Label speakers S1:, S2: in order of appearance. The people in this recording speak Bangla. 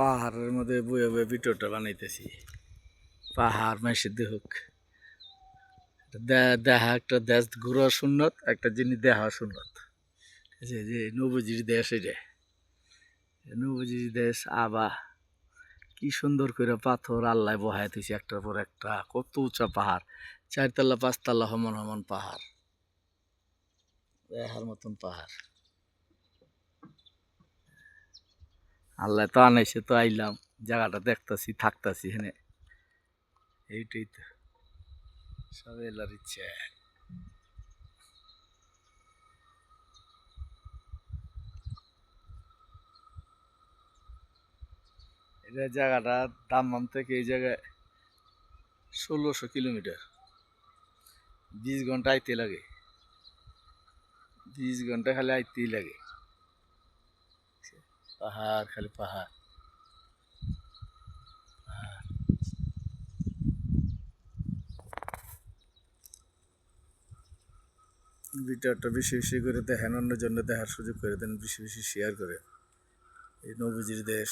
S1: পাহাড়ের মধ্যে বয়ে বয়ে ভিডিওটা বানাইতেছি। পাহাড় মাসে দেখুক, দেখা একটা দেশ ঘুরা সুন্নত, একটা জিনিস দেখা সুন্নত। যে নবজির দেশ, এটা নবজির দেশ। আবা কি সুন্দর করে পাথর আল্লাহ বহায় দিয়েছে একটার পর একটা। কত উঁচা পাহাড়, 4 তলা 5 তলা সমান সমান পাহাড়, দেখার মতন পাহাড়। আল্লাহ তো আনাইছে, তো আইলাম, জায়গাটা দেখতাছি, থাকতাছি এখানে। এইটাই তো সব এলার ইচ্ছে। এটা জায়গাটা দাম্মাম থেকে এই জায়গায় 1600 কিলোমিটার। 20 ঘন্টা আইতে লাগে, 20 ঘন্টা খালি আইতেই লাগে। পাহাড়, খালি পাহাড়। ভিডিওটা বেশি বেশি করে দেখেন, অন্য জন্য দেখার সুযোগ করে দেন, বেশি বেশি শেয়ার করে। এই নবজির দেশ।